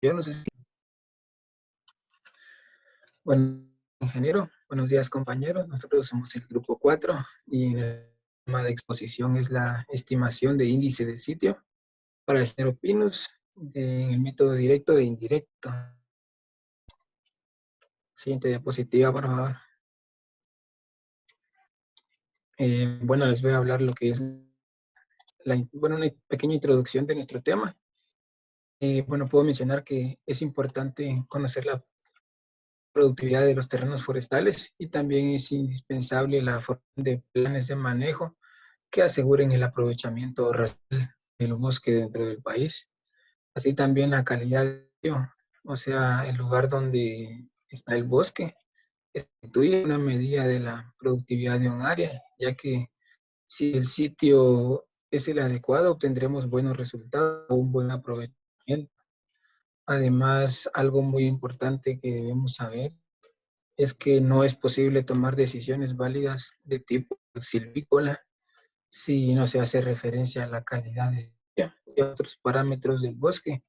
Yo no sé si... Bueno, ingeniero, buenos días compañeros. Nosotros somos el grupo 4 y el tema de exposición es la estimación de índice de sitio para el género Pinus en el método directo e indirecto. Siguiente diapositiva, por favor. Bueno, les voy a hablar lo que es una pequeña introducción de nuestro tema. Bueno, puedo mencionar que es importante conocer la productividad de los terrenos forestales y también es indispensable la formación de planes de manejo que aseguren el aprovechamiento racional del bosque dentro del país. Así también la calidad del sitio, o sea, el lugar donde está el bosque, constituye una medida de la productividad de un área, ya que si el sitio es el adecuado, obtendremos buenos resultados o un buen aprovechamiento. Además, algo muy importante que debemos saber es que no es posible tomar decisiones válidas de tipo silvícola si no se hace referencia a la calidad y a otros parámetros del bosque.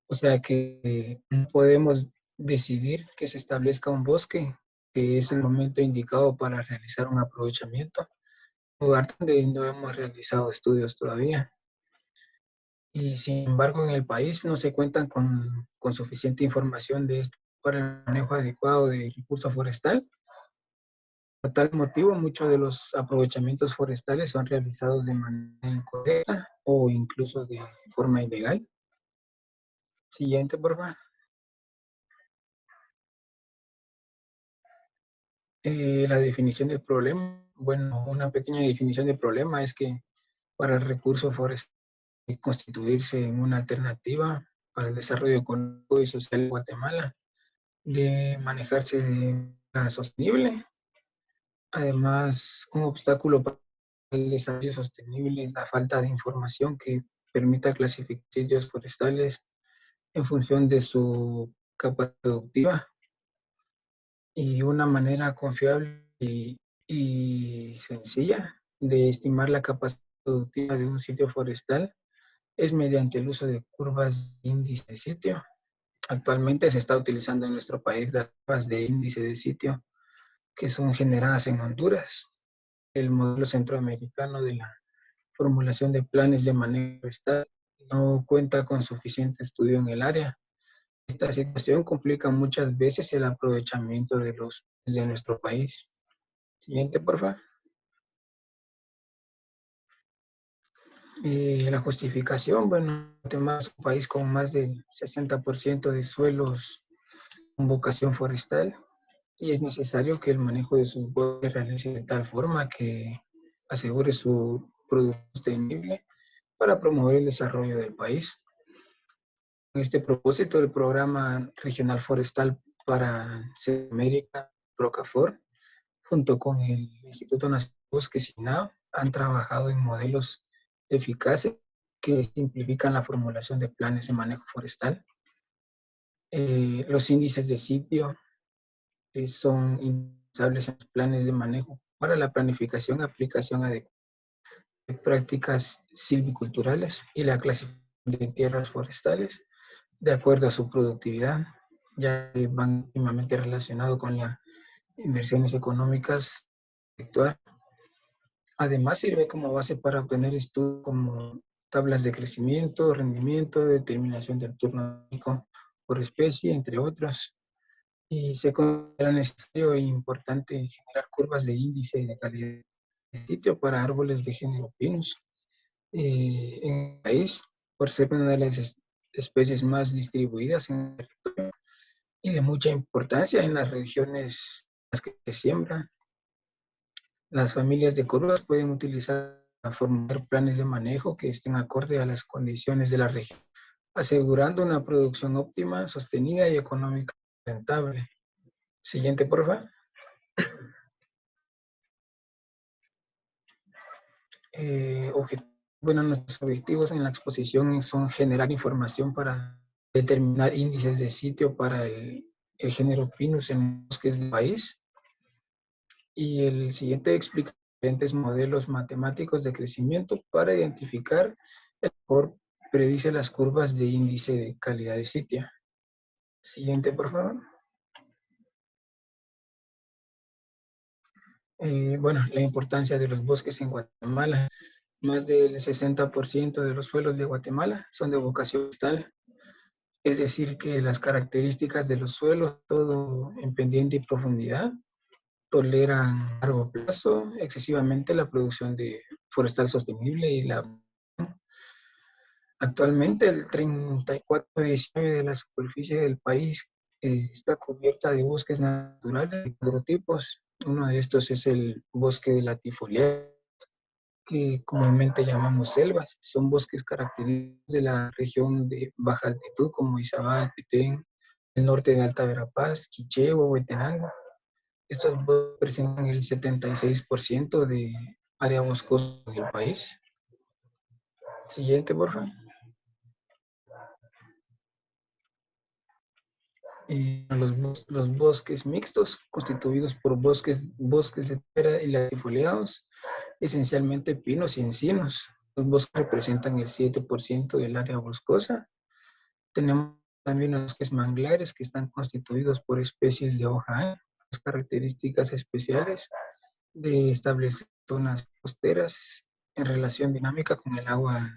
O sea que no podemos decidir que se establezca un bosque, que es el momento indicado para realizar un aprovechamiento, un lugar donde no hemos realizado estudios todavía. Y sin embargo, en el país no se cuentan con suficiente información de esto para el manejo adecuado de recursos forestal. Por tal motivo, muchos de los aprovechamientos forestales son realizados de manera incorrecta o incluso de forma ilegal. Siguiente, por favor. La definición del problema. Bueno, una pequeña definición del problema es que para el recurso forestal constituirse en una alternativa para el desarrollo económico y social de Guatemala, de manejarse de manera sostenible. Además, un obstáculo para el desarrollo sostenible es la falta de información que permita clasificar sitios forestales en función de su capacidad productiva y una manera confiable y sencilla de estimar la capacidad productiva de un sitio forestal es mediante el uso de curvas de índice de sitio. Actualmente se está utilizando en nuestro país las curvas de índice de sitio que son generadas en Honduras. El modelo centroamericano de la formulación de planes de manejo forestal no cuenta con suficiente estudio en el área. Esta situación complica muchas veces el aprovechamiento de nuestro país. Siguiente, por favor. La justificación, bueno, Guatemala es un país con más del 60% de suelos con vocación forestal y es necesario que el manejo de sus bosques se realice de tal forma que asegure su producción sostenible para promover el desarrollo del país. Con este propósito, el Programa Regional Forestal para Centroamérica, PROCAFOR, junto con el Instituto Nacional de Bosques INAO, han trabajado en modelos eficaces que simplifican la formulación de planes de manejo forestal. Los índices de sitio son indispensables en los planes de manejo para la planificación y aplicación adecuada de prácticas silviculturales y la clasificación de tierras forestales de acuerdo a su productividad, ya que van íntimamente relacionados con las inversiones económicas actuales. Además, sirve como base para obtener estudios como tablas de crecimiento, rendimiento, determinación del turno por especie, entre otros. Y se considera necesario e importante generar curvas de índice de calidad de sitio para árboles de género Pinus. En el país, por ser una de las especies más distribuidas en el territorio y de mucha importancia en las regiones en las que se siembran. Las familias de curvas pueden utilizar para formular planes de manejo que estén acorde a las condiciones de la región, asegurando una producción óptima, sostenida y económica rentable. Siguiente, por favor. Bueno, nuestros objetivos en la exposición son generar información para determinar índices de sitio para el género Pinus en bosques del país. Y el siguiente explica diferentes modelos matemáticos de crecimiento para identificar el mejor predice las curvas de índice de calidad de sitio. Siguiente, por favor. Bueno, la importancia de los bosques en Guatemala. Más del 60% de los suelos de Guatemala son de vocación forestal. Es decir, que las características de los suelos, todo en pendiente y profundidad, toleran a largo plazo excesivamente la producción de forestal sostenible y la. Actualmente el 34,19% de la superficie del país está cubierta de bosques naturales de cuatro tipos. Uno de estos es el bosque de latifoliadas, que comúnmente llamamos selvas. Son bosques característicos de la región de baja altitud como Izabal, Petén, el norte de Alta Verapaz, Quiché o Huetenango. Estos bosques presentan el 76% de área boscosa del país. Siguiente, por favor. Los bosques mixtos, constituidos por bosques de tierra y latifoliados, esencialmente pinos y encinos. Los bosques representan el 7% del área boscosa. Tenemos también los bosques manglares, que están constituidos por especies de hoja ancha, características especiales de establecer zonas costeras en relación dinámica con el agua.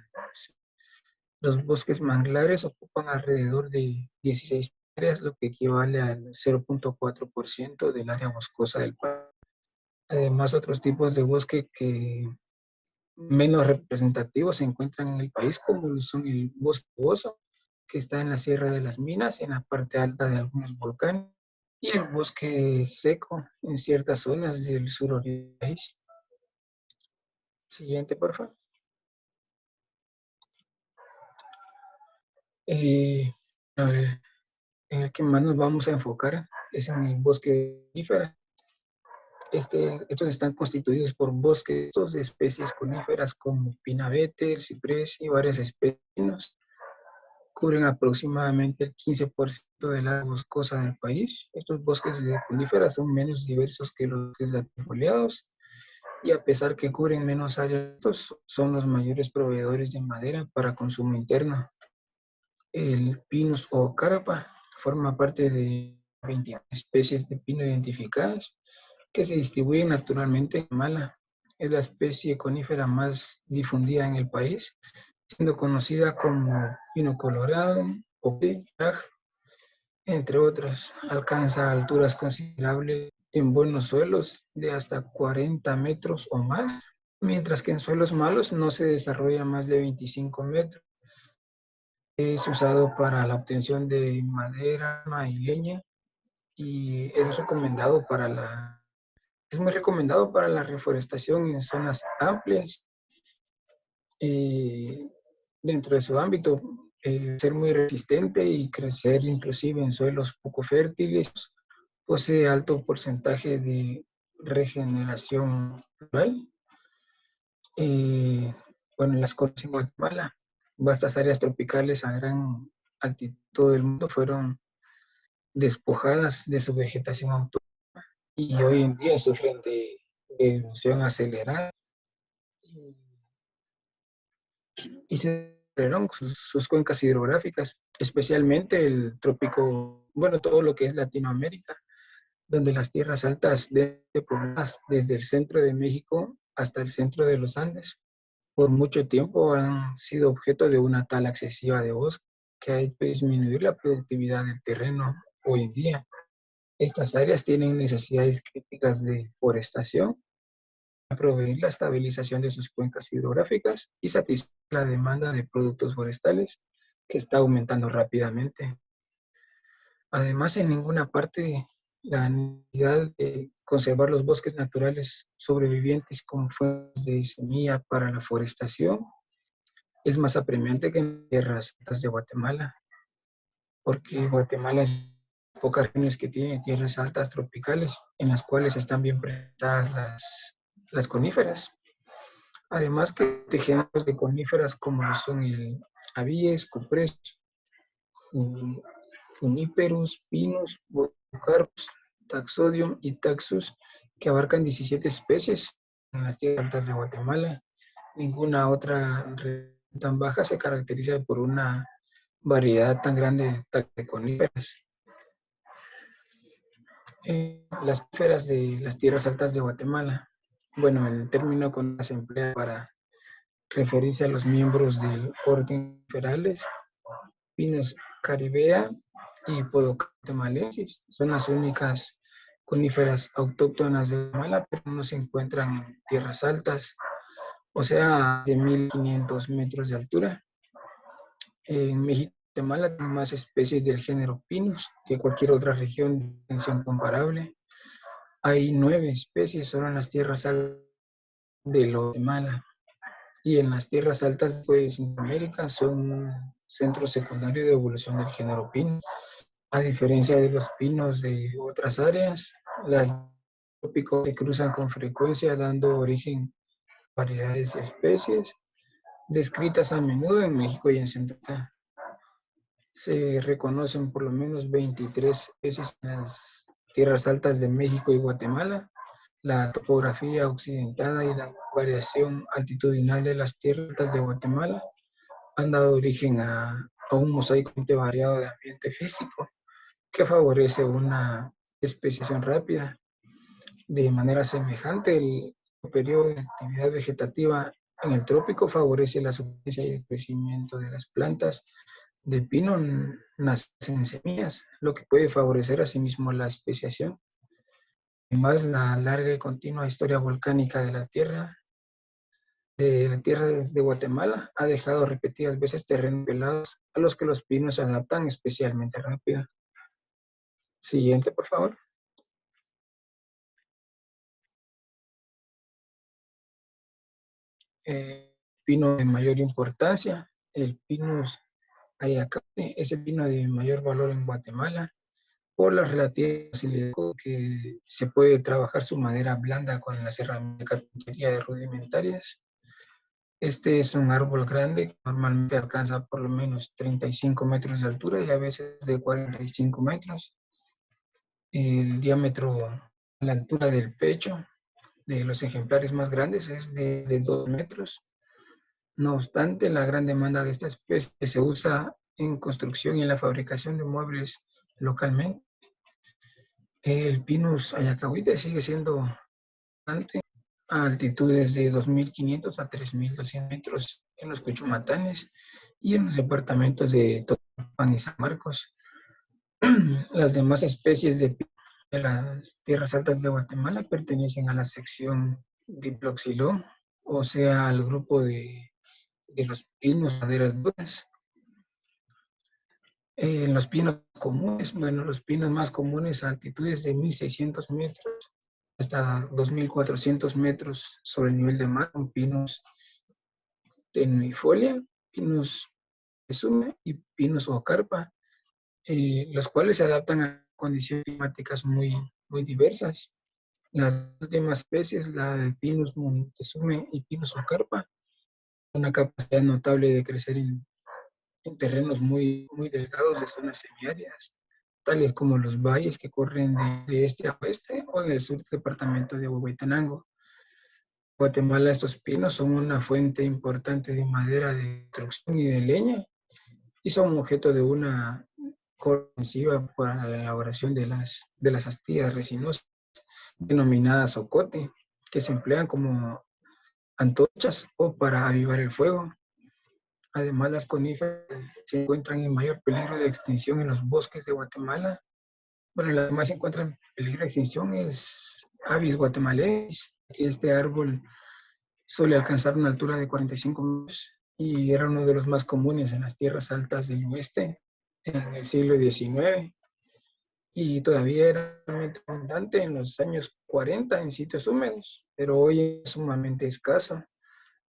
Los bosques manglares ocupan alrededor de 16 hectáreas, lo que equivale al 0,4% del área boscosa del país. Además, otros tipos de bosque que menos representativos se encuentran en el país, como son el bosque nuboso, que está en la Sierra de las Minas, en la parte alta de algunos volcanes, y el bosque seco en ciertas zonas del suroriente del país. Siguiente, por favor. A ver, en el que más nos vamos a enfocar es en el bosque de coníferas. Estos están constituidos por bosques de especies coníferas como pinabeter, ciprés y varias especies de pinos. Cubren aproximadamente el 15% de la boscosa del país. Estos bosques de coníferas son menos diversos que los bosques latifoliados y a pesar que cubren menos áreas, estos son los mayores proveedores de madera para consumo interno. El Pinus o carpa forma parte de 20 especies de pino identificadas que se distribuyen naturalmente en Guatemala. Es la especie conífera más difundida en el país, siendo conocida como pino colorado o pej, entre otros. Alcanza alturas considerables en buenos suelos de hasta 40 metros o más, mientras que en suelos malos no se desarrolla más de 25 metros. Es usado para la obtención de madera y leña y es muy recomendado para la reforestación en zonas amplias. eh, Dentro de su ámbito, ser muy resistente y crecer inclusive en suelos poco fértiles. Posee alto porcentaje de regeneración natural. Bueno, en las costas en Guatemala, vastas áreas tropicales a gran altitud del mundo fueron despojadas de su vegetación autóctona y hoy en día sufren de erosión acelerada y se deterioraron sus cuencas hidrográficas, especialmente el trópico, bueno, todo lo que es Latinoamérica, donde las tierras altas de pobladas desde el centro de México hasta el centro de los Andes por mucho tiempo han sido objeto de una tala excesiva de bosque que ha hecho disminuir la productividad del terreno hoy en día. Estas áreas tienen necesidades críticas de forestación para proveer la estabilización de sus cuencas hidrográficas y satisfacer la demanda de productos forestales que está aumentando rápidamente. Además, en ninguna parte la necesidad de conservar los bosques naturales sobrevivientes como fuentes de semilla para la forestación es más apremiante que en tierras altas de Guatemala, porque Guatemala es pocas regiones que tienen tierras altas tropicales en las cuales están bien presentadas las coníferas. Además que de géneros de coníferas como son el Abies, Cuprés, Juniperus, Pinus, Bocarpus, Taxodium y Taxus, que abarcan 17 especies en las tierras altas de Guatemala. Ninguna otra tan baja se caracteriza por una variedad tan grande de coníferas. Las coníferas de las tierras altas de Guatemala. Bueno, el término con se emplea para referirse a los miembros del orden coníferales, Pinus caribea y Podocatemalensis. Son las únicas coníferas autóctonas de Guatemala, pero no se encuentran en tierras altas, o sea, de 1500 metros de altura. En México y Guatemala hay más especies del género Pinus que cualquier otra región de extensión comparable. Hay 9 especies solo en las tierras altas de Guatemala. Y en las tierras altas de Centroamérica son un centro secundario de evolución del género pino. A diferencia de los pinos de otras áreas, las trópicos se cruzan con frecuencia, dando origen a variedades de especies descritas a menudo en México y en Centroamérica. Se reconocen por lo menos 23 especies en las tierras altas de México y Guatemala. La topografía occidentada y la variación altitudinal de las tierras altas de Guatemala han dado origen a un mosaico variado de ambiente físico que favorece una especiación rápida. De manera semejante, el periodo de actividad vegetativa en el trópico favorece la supervivencia y el crecimiento de las plantas de pino nacen semillas, lo que puede favorecer asimismo la especiación. Además, la larga y continua historia volcánica de la tierra de Guatemala ha dejado repetidas veces terrenos pelados a los que los pinos se adaptan especialmente rápido. Siguiente, por favor. Pino de mayor importancia, el Pinus ayacate, es el pino de mayor valor en Guatemala por la relativa facilidad con que se puede trabajar su madera blanda con las herramientas de carpintería rudimentarias. Este es un árbol grande que normalmente alcanza por lo menos 35 metros de altura y a veces de 45 metros. El diámetro a la altura del pecho de los ejemplares más grandes es de 2 metros. No obstante, la gran demanda de esta especie se usa en construcción y en la fabricación de muebles localmente. El Pinus ayacahuite sigue siendo bastante a altitudes de 2.500 a 3.200 metros en los Cuchumatanes y en los departamentos de Totopan y San Marcos. Las demás especies de las tierras altas de Guatemala pertenecen a la sección Diploxilon, o sea, al grupo de los pinos maderas duras. Los pinos comunes, bueno, los pinos más comunes a altitudes de 1.600 metros hasta 2.400 metros sobre el nivel del mar, son pinos tenuifolia, pinos pesume y pinos ocarpa, los cuales se adaptan a condiciones climáticas muy diversas. Las últimas especies, la de Pinus montesume y Pinus ocarpa, una capacidad notable de crecer en terrenos muy delgados de zonas semiáridas, tales como los valles que corren de este a oeste o en el sur del departamento de Huehuetenango. Guatemala, estos pinos son una fuente importante de madera de construcción y de leña y son objeto de una ofensiva para la elaboración de las astillas resinosas denominadas ocote, que se emplean como antorchas o para avivar el fuego. Además, las coníferas se encuentran en mayor peligro de extinción en los bosques de Guatemala. Bueno, la que más se encuentra en peligro de extinción es Abies guatemalensis. Este árbol suele alcanzar una altura de 45 metros y era uno de los más comunes en las tierras altas del oeste en el siglo XIX y todavía era realmente abundante en los años 40 en sitios húmedos, pero hoy es sumamente escasa.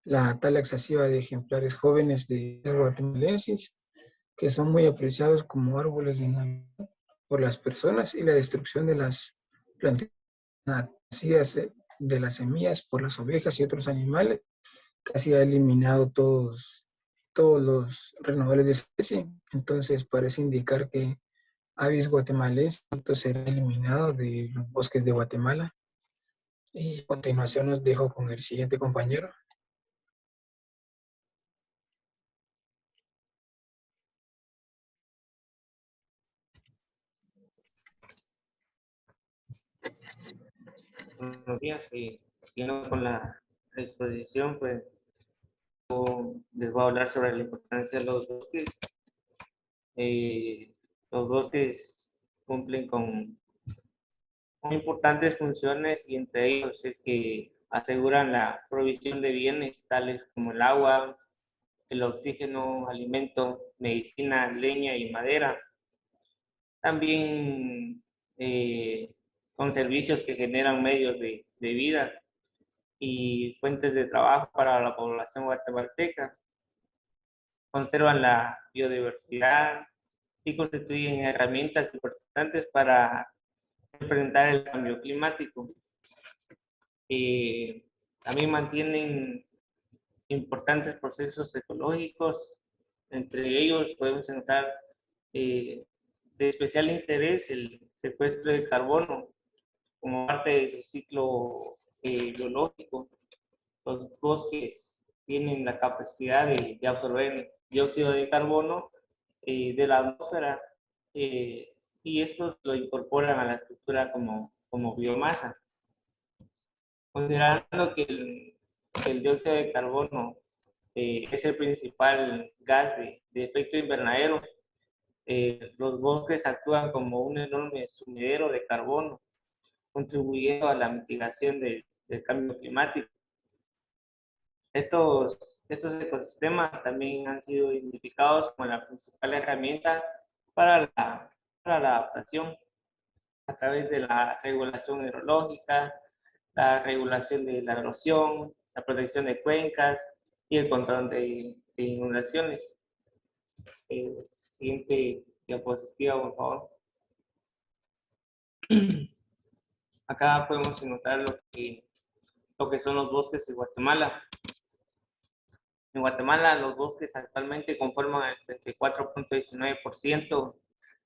La tala excesiva de ejemplares jóvenes de guatemalenses que son muy apreciados como árboles de Navidad por las personas y la destrucción de las plantas nacidas de las semillas por las ovejas y otros animales, casi ha eliminado todos los renovables de especie. Entonces parece indicar que Avis guatemalés será eliminado de los bosques de Guatemala. Y a continuación nos dejo con el siguiente compañero. Buenos días, y siguiendo con la exposición, pues les voy a hablar sobre la importancia de los bosques. Los bosques cumplen con muy importantes funciones y entre ellos es que aseguran la provisión de bienes tales como el agua, el oxígeno, alimento, medicina, leña y madera. También con servicios que generan medios de vida y fuentes de trabajo para la población guatemalteca. Conservan la biodiversidad y constituyen herramientas importantes para enfrentar el cambio climático. También mantienen importantes procesos ecológicos, entre ellos podemos encontrar de especial interés el secuestro de carbono como parte de su ciclo biológico. Los bosques tienen la capacidad de absorber dióxido de carbono de la atmósfera y estos lo incorporan a la estructura como biomasa. Considerando que el dióxido de carbono es el principal gas de efecto invernadero, los bosques actúan como un enorme sumidero de carbono, contribuyendo a la mitigación del cambio climático. Estos ecosistemas también han sido identificados como la principal herramienta para la adaptación a través de la regulación hidrológica, la regulación de la erosión, la protección de cuencas y el control de inundaciones. Siguiente diapositiva, por favor. Acá podemos notar lo que son los bosques de Guatemala. En Guatemala, los bosques actualmente conforman el 34.19%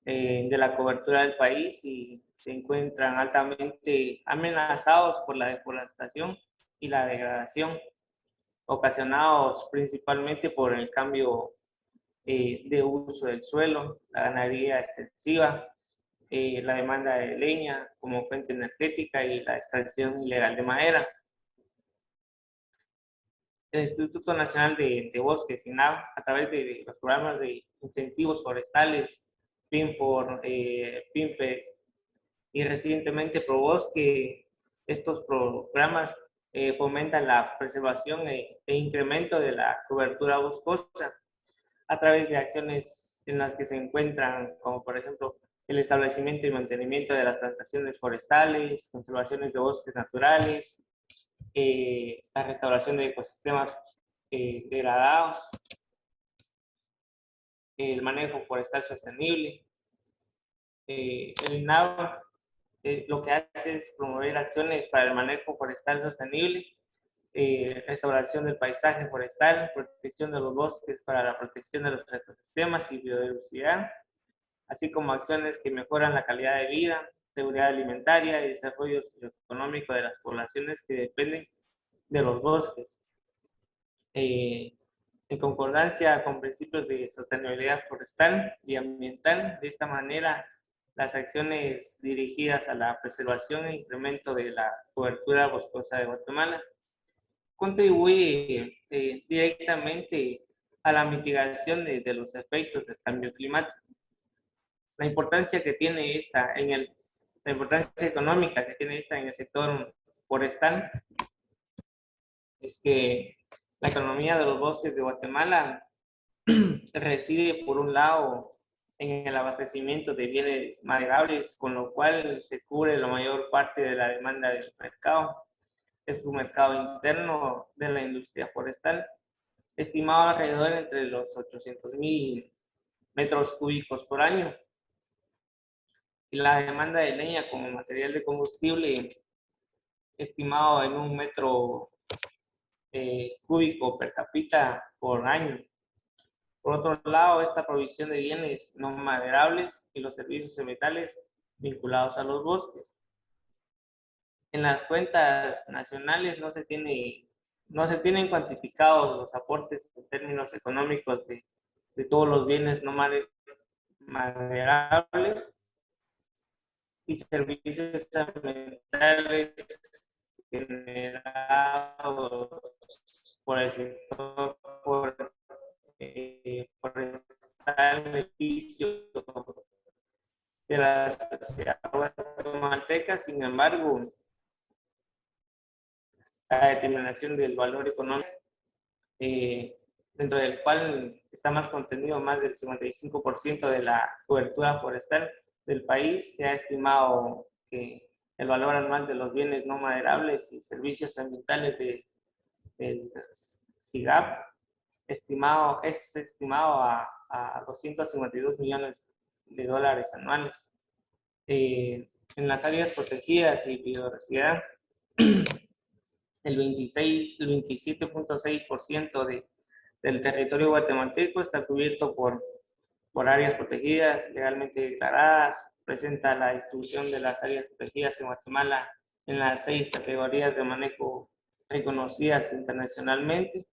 de la cobertura del país y se encuentran altamente amenazados por la deforestación y la degradación, ocasionados principalmente por el cambio de uso del suelo, la ganadería extensiva, la demanda de leña como fuente energética y la extracción ilegal de madera. El Instituto Nacional de Bosques, INAB, a través de los programas de incentivos forestales, PINFOR, PINPE y recientemente ProBosque, estos programas fomentan la preservación e incremento de la cobertura boscosa a través de acciones en las que se encuentran, como por ejemplo el establecimiento y mantenimiento de las plantaciones forestales, conservaciones de bosques naturales, la restauración de ecosistemas degradados, el manejo forestal sostenible. El INAV lo que hace es promover acciones para el manejo forestal sostenible, restauración del paisaje forestal, protección de los bosques para la protección de los ecosistemas y biodiversidad, así como acciones que mejoran la calidad de vida, seguridad alimentaria y desarrollo socioeconómico de las poblaciones que dependen de los bosques. En concordancia con principios de sostenibilidad forestal y ambiental, de esta manera las acciones dirigidas a la preservación e incremento de la cobertura boscosa de Guatemala contribuye directamente a la mitigación de los efectos del cambio climático. La importancia que tiene esta la importancia económica que tiene esta en el sector forestal es que la economía de los bosques de Guatemala reside por un lado en el abastecimiento de bienes maderables, con lo cual se cubre la mayor parte de la demanda del mercado. Es un mercado interno de la industria forestal, estimado alrededor entre los 800,000 metros cúbicos por año. Y la demanda de leña como material de combustible, estimado en 1 metro cúbico per cápita por año. Por otro lado, esta provisión de bienes no maderables y los servicios ambientales vinculados a los bosques. En las cuentas nacionales no se tienen cuantificados los aportes en términos económicos de todos los bienes no maderables y servicios ambientales generados por el sector forestal, beneficio de la sociedad guatemalteca. Sin embargo, la determinación del valor económico, dentro del cual está más contenido más del 55% de la cobertura forestal del país, se ha estimado que el valor anual de los bienes no maderables y servicios ambientales del SIGAP es estimado a 252 millones de dólares anuales. En las áreas protegidas y biodiversidad, el 27.6% del territorio guatemalteco está cubierto por áreas protegidas legalmente declaradas. Presenta la distribución de las áreas protegidas en Guatemala en las 6 categorías de manejo reconocidas internacionalmente.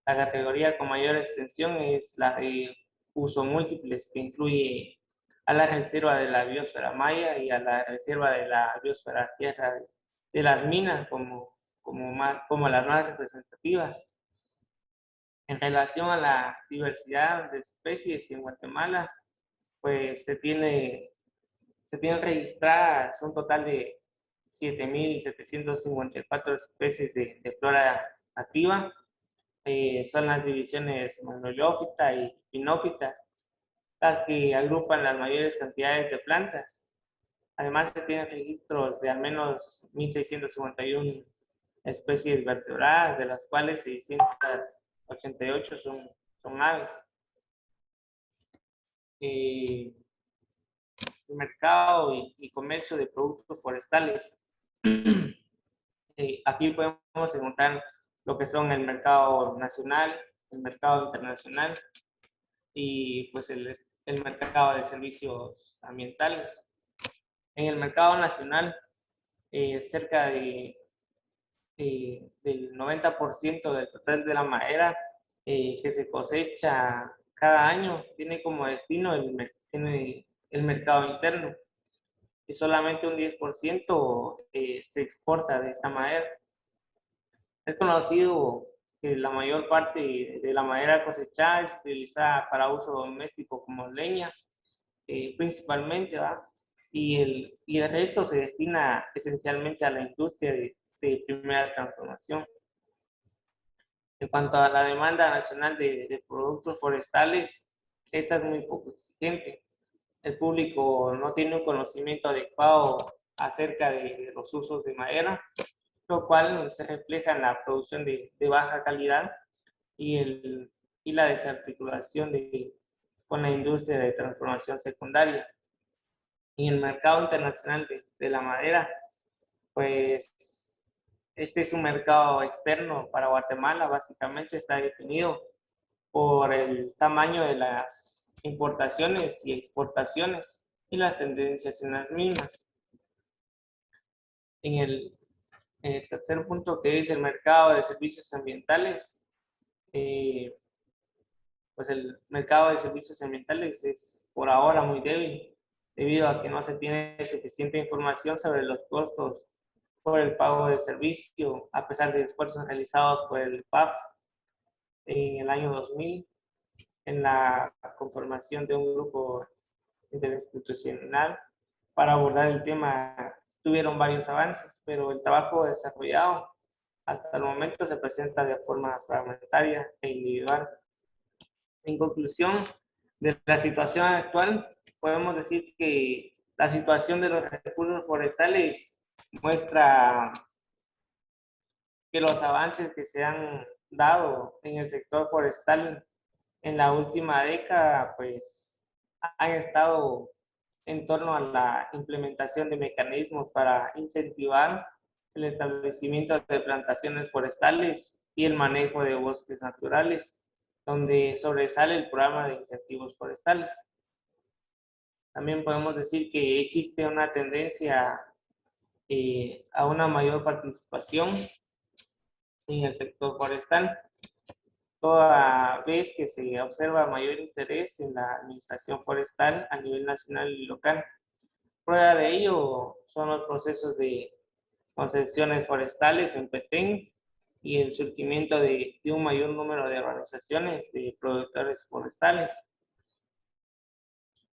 La categoría con mayor extensión es la de uso múltiples, que incluye a la reserva de la biosfera maya y a la reserva de la biosfera Sierra de las Minas como las más representativas. En relación a la diversidad de especies en Guatemala, pues se tienen registradas un total de 7.754 especies de flora nativa. Son las divisiones monolófita y pinófita las que agrupan las mayores cantidades de plantas. Además, se tienen registros de al menos 1.651 especies vertebradas, de las cuales 688 son aves. El mercado y comercio de productos forestales. Aquí podemos encontrar lo que son el mercado nacional, el mercado internacional y pues el mercado de servicios ambientales. En el mercado nacional, cerca del 90% del total de la madera que se cosecha cada año tiene como destino el mercado interno, y solamente un 10% se exporta de esta madera. Es conocido que la mayor parte de la madera cosechada es utilizada para uso doméstico como leña, principalmente, ¿va? Y el resto se destina esencialmente a la industria de primera transformación. En cuanto a la demanda nacional de productos forestales, esta es muy poco exigente. El público no tiene un conocimiento adecuado acerca de los usos de madera, lo cual se refleja en la producción de baja calidad y la desarticulación con la industria de transformación secundaria. En el mercado internacional de la madera, pues este es un mercado externo para Guatemala. Básicamente está definido por el tamaño de las importaciones y exportaciones y las tendencias en las mismas. En el tercer punto, que es el mercado de servicios ambientales, pues el mercado de servicios ambientales es por ahora muy débil, debido a que no se tiene suficiente información sobre los costos por el pago del servicio, a pesar de esfuerzos realizados por el PAP en el año 2000, en la conformación de un grupo interinstitucional para abordar el tema. Tuvieron varios avances, pero el trabajo desarrollado hasta el momento se presenta de forma fragmentaria e individual. En conclusión de la situación actual, podemos decir que la situación de los recursos forestales muestra que los avances que se han dado en el sector forestal en la última década, pues han estado en torno a la implementación de mecanismos para incentivar el establecimiento de plantaciones forestales y el manejo de bosques naturales, donde sobresale el programa de incentivos forestales. También podemos decir que existe una tendencia a una mayor participación en el sector forestal, toda vez que se observa mayor interés en la administración forestal a nivel nacional y local. Prueba de ello son los procesos de concesiones forestales en Petén y el surgimiento de un mayor número de organizaciones de productores forestales.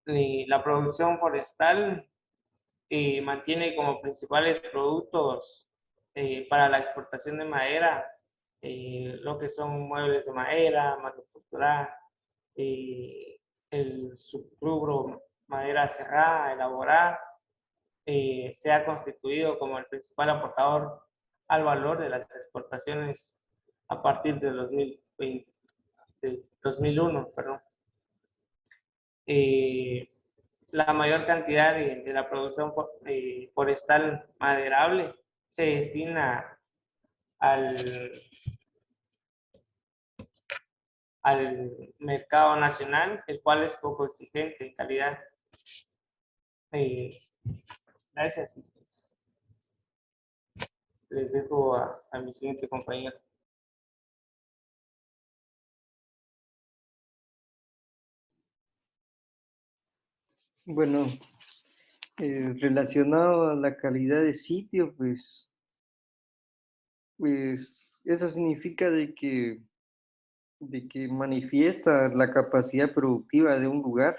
La producción forestal mantiene como principales productos para la exportación de madera lo que son muebles de madera, manufactura, el subrubro madera cerrada, elaborada, se ha constituido como el principal aportador al valor de las exportaciones a partir de 2020, de 2001, perdón. La mayor cantidad de la producción forestal maderable se destina al, al mercado nacional, el cual es poco exigente en calidad. Gracias. Les dejo a mi siguiente compañero. Bueno, relacionado a la calidad de sitio, pues eso significa de que manifiesta la capacidad productiva de un lugar,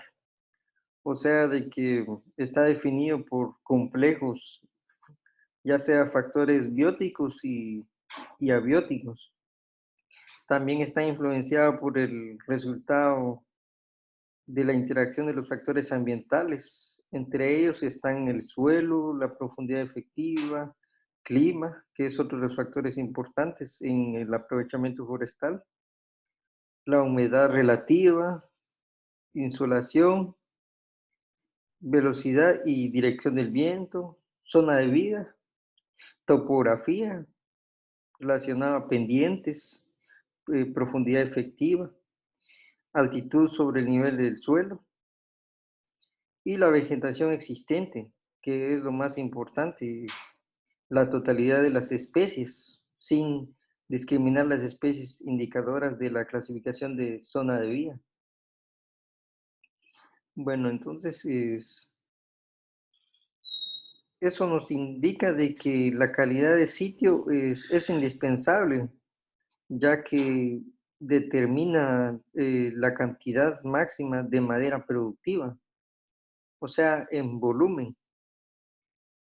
o sea, de que está definido por complejos, ya sea factores bióticos y abióticos. También está influenciado por el resultado de la interacción de los factores ambientales. Entre ellos están el suelo, la profundidad efectiva, clima, que es otro de los factores importantes en el aprovechamiento forestal, la humedad relativa, insolación, velocidad y dirección del viento, zona de vida, topografía relacionada a pendientes, profundidad efectiva, altitud sobre el nivel del suelo y la vegetación existente, que es lo más importante, la totalidad de las especies, sin discriminar las especies indicadoras de la clasificación de zona de vida. Bueno, entonces eso nos indica de que la calidad de sitio es indispensable, ya que determina la cantidad máxima de madera productiva, o sea, en volumen.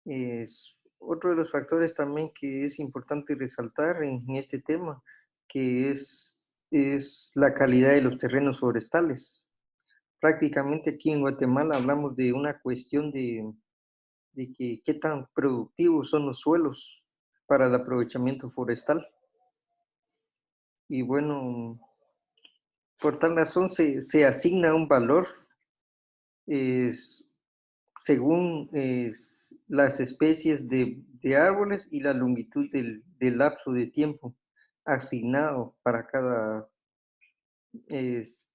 Es otro de los factores también que es importante resaltar en este tema, que es la calidad de los terrenos forestales. Prácticamente aquí en Guatemala hablamos de una cuestión de que qué tan productivos son los suelos para el aprovechamiento forestal. Y bueno, por tal razón se asigna un valor según las especies de árboles y la longitud del lapso de tiempo asignado es-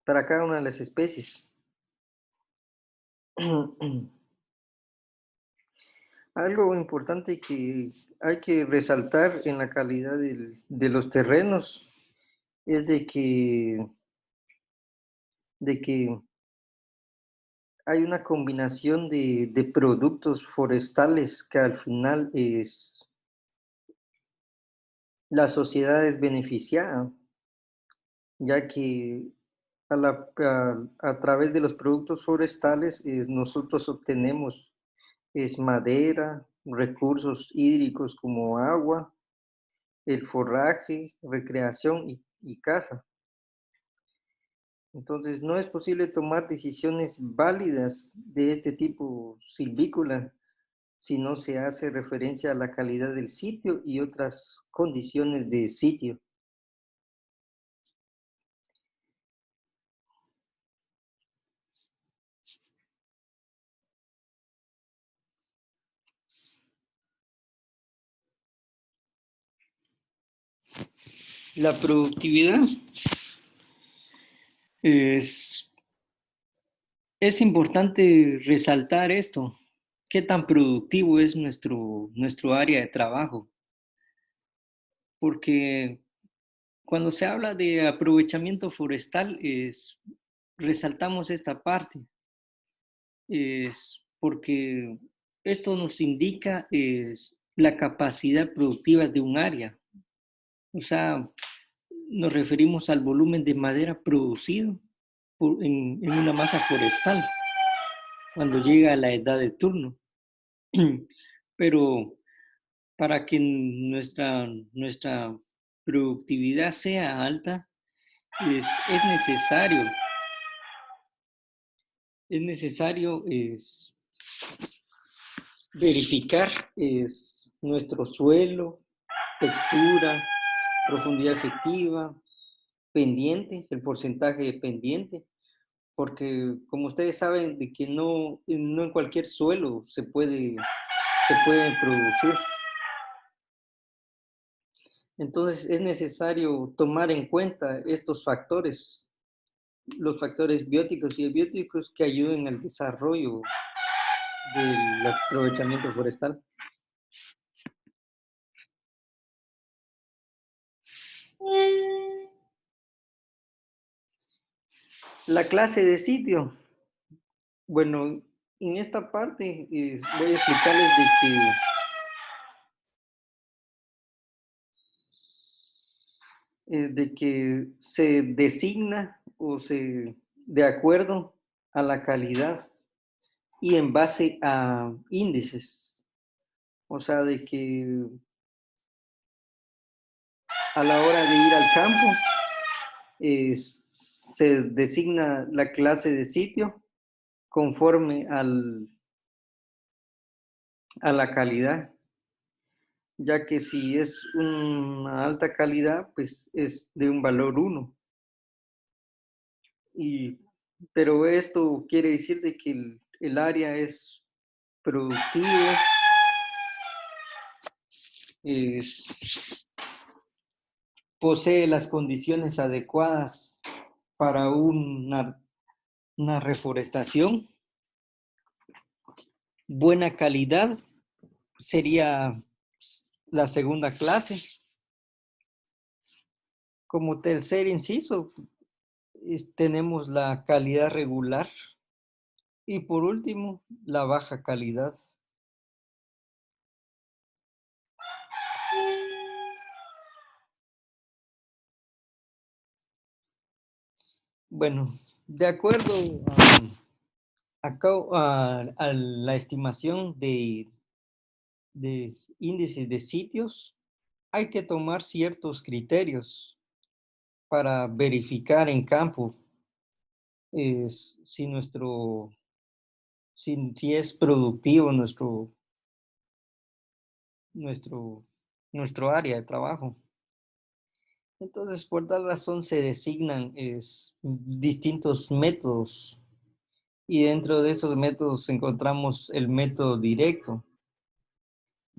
para cada una de las especies. Algo importante que hay que resaltar en la calidad de los terrenos es de que hay una combinación de productos forestales que al final la sociedad es beneficiada, ya que a través de los productos forestales nosotros obtenemos madera, recursos hídricos como agua, el forraje, recreación y caza. Entonces, no es posible tomar decisiones válidas de este tipo silvícola si no se hace referencia a la calidad del sitio y otras condiciones de sitio. La productividad es, es importante resaltar esto. ¿Qué tan productivo es nuestro área de trabajo? Porque cuando se habla de aprovechamiento forestal, resaltamos esta parte. es porque esto nos indica la capacidad productiva de un área. O sea, nos referimos al volumen de madera producido en una masa forestal cuando llega a la edad de turno. Pero para que nuestra productividad sea alta, es necesario verificar nuestro suelo, textura, profundidad efectiva, pendiente, el porcentaje de pendiente, porque como ustedes saben de que no en cualquier suelo se puede producir. Entonces es necesario tomar en cuenta estos factores, los factores bióticos y abióticos que ayuden al desarrollo del aprovechamiento forestal. La clase de sitio. Bueno, en esta parte voy a explicarles de que se designa de acuerdo a la calidad y en base a índices. O sea, de que a la hora de ir al campo se designa la clase de sitio conforme a la calidad, ya que si es una alta calidad, pues es de un valor 1. Pero esto quiere decir de que el área es productivo, posee las condiciones adecuadas para una reforestación, buena calidad sería la segunda clase. Como tercer inciso, tenemos la calidad regular y por último, la baja calidad. Bueno, de acuerdo a la estimación de índices de sitios, hay que tomar ciertos criterios para verificar en campo si si es productivo nuestro, nuestro área de trabajo. Entonces, por tal razón se designan distintos métodos y dentro de esos métodos encontramos el método directo.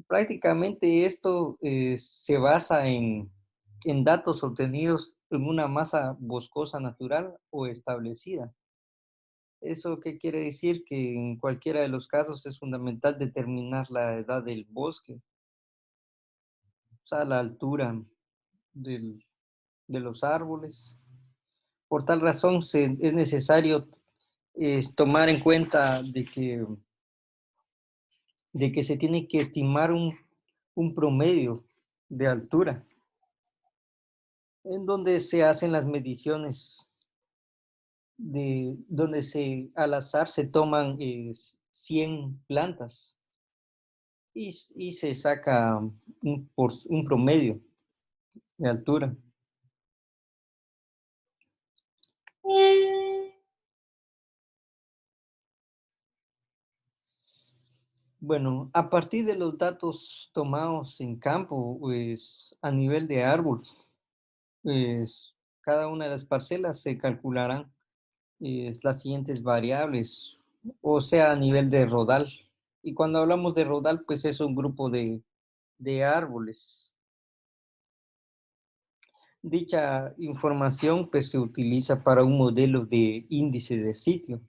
Prácticamente esto se basa en datos obtenidos en una masa boscosa natural o establecida. ¿Eso qué quiere decir? Que en cualquiera de los casos es fundamental determinar la edad del bosque, o sea, la altura de los árboles. Por tal razón es necesario tomar en cuenta de que se tiene que estimar un promedio de altura, en donde se hacen las mediciones, donde al azar se toman 100 plantas y se saca un promedio de altura. Bueno, a partir de los datos tomados en campo, pues a nivel de árbol, pues cada una de las parcelas se calcularán las siguientes variables, o sea, a nivel de rodal. Y cuando hablamos de rodal, pues es un grupo de árboles. Dicha información pues se utiliza para un modelo de índice de sitio.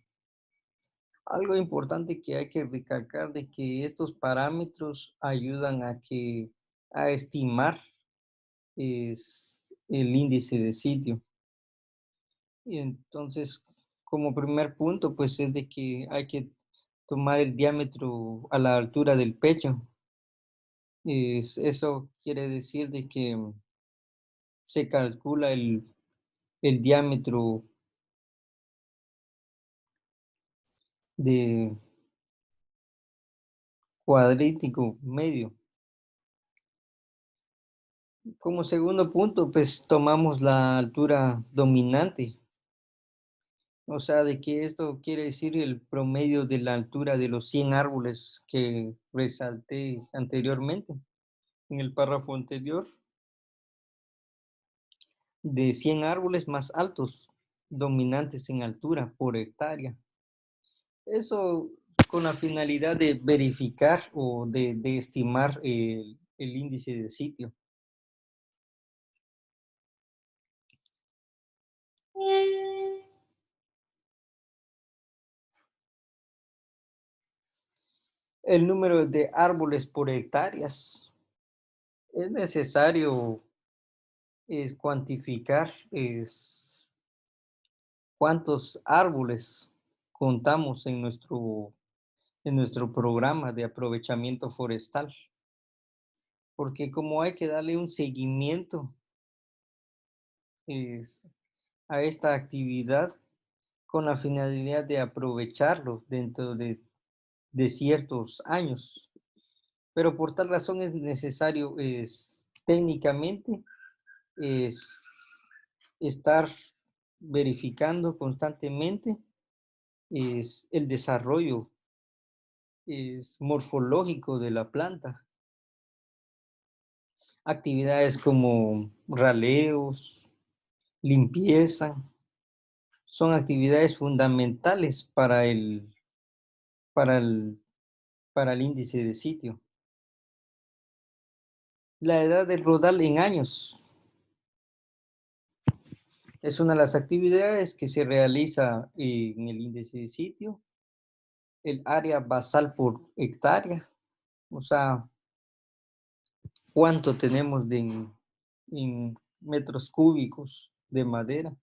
Algo importante que hay que recalcar de que estos parámetros ayudan a estimar el índice de sitio. Y entonces, como primer punto, pues es de que hay que tomar el diámetro a la altura del pecho. Eso quiere decir de que se calcula el diámetro de cuadrítico medio. Como segundo punto, pues tomamos la altura dominante. O sea, de que esto quiere decir el promedio de la altura de los 100 árboles que resalté anteriormente en el párrafo anterior, de 100 árboles más altos, dominantes en altura por hectárea. Eso con la finalidad de verificar o de estimar el índice de sitio. El número de árboles por hectáreas. Es necesario cuantificar cuántos árboles contamos en nuestro programa de aprovechamiento forestal, porque como hay que darle un seguimiento es, a esta actividad con la finalidad de aprovecharlo dentro de ciertos años. Pero por tal razón es necesario técnicamente es estar verificando constantemente el desarrollo morfológico de la planta. Actividades como raleos, limpieza, son actividades fundamentales para el, para el índice de sitio. La edad del rodal en años es una de las actividades que se realiza en el índice de sitio. El área basal por hectárea, o sea, cuánto tenemos en metros cúbicos de madera.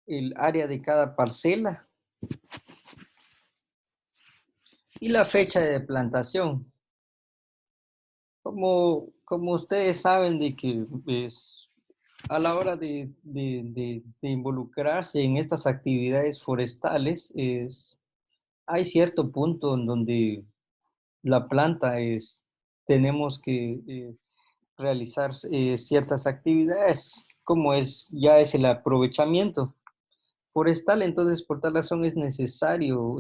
El área de cada parcela y la fecha de plantación. Como ustedes saben de que a la hora de involucrarse en estas actividades forestales, hay cierto punto en donde la planta tenemos que realizar ciertas actividades, como ya es el aprovechamiento forestal. Entonces, por tal razón es necesario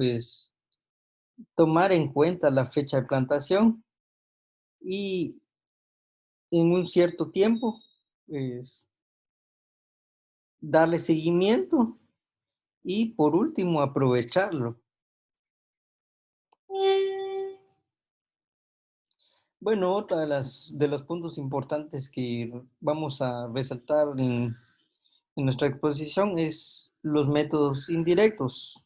tomar en cuenta la fecha de plantación y en un cierto tiempo darle seguimiento y por último aprovecharlo. Bueno, otra de los puntos importantes que vamos a resaltar en nuestra exposición es los métodos indirectos.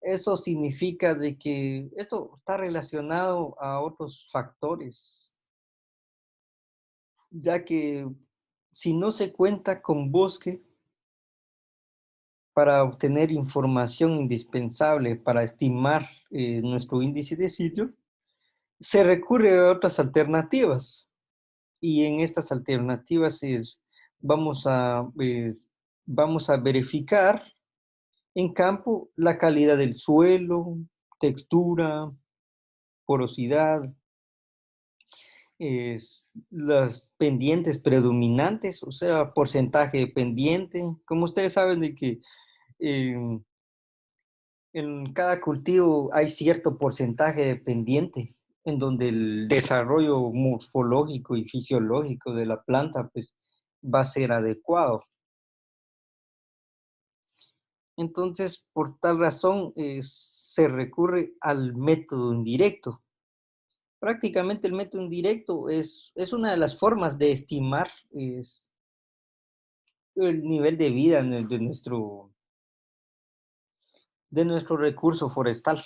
Eso significa de que esto está relacionado a otros factores, ya que si no se cuenta con bosque para obtener información indispensable para estimar nuestro índice de sitio, se recurre a otras alternativas. Y en estas alternativas vamos a, eh, vamos a verificar en campo la calidad del suelo, textura, porosidad, las pendientes predominantes, o sea, porcentaje de pendiente. Como ustedes saben de que eh, en cada cultivo hay cierto porcentaje de pendiente en donde el desarrollo morfológico y fisiológico de la planta pues va a ser adecuado. Entonces, por tal razón, se recurre al método indirecto. Prácticamente el método indirecto es una de las formas de estimar el nivel de vida de nuestro recurso forestal.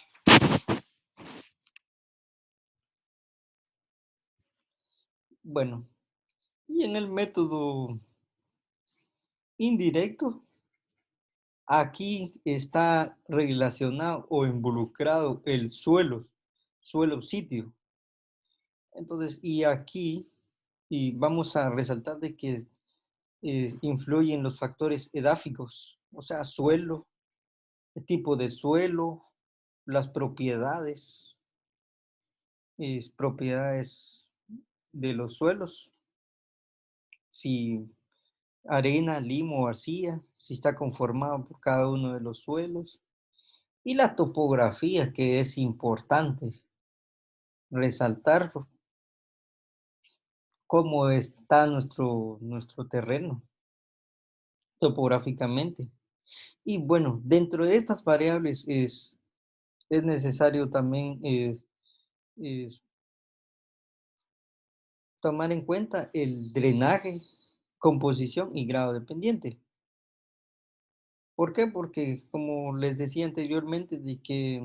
Bueno, y en el método indirecto aquí está relacionado o involucrado el suelo sitio. Entonces, y aquí y vamos a resaltar de que influyen los factores edáficos, o sea, suelo, el tipo de suelo, las propiedades, propiedades de los suelos, si arena, limo o arcilla, si está conformado por cada uno de los suelos, y la topografía, que es importante resaltar cómo está nuestro terreno topográficamente. Y bueno, dentro de estas variables es necesario también es tomar en cuenta el drenaje, composición y grado de pendiente. ¿Por qué? Porque como les decía anteriormente, de que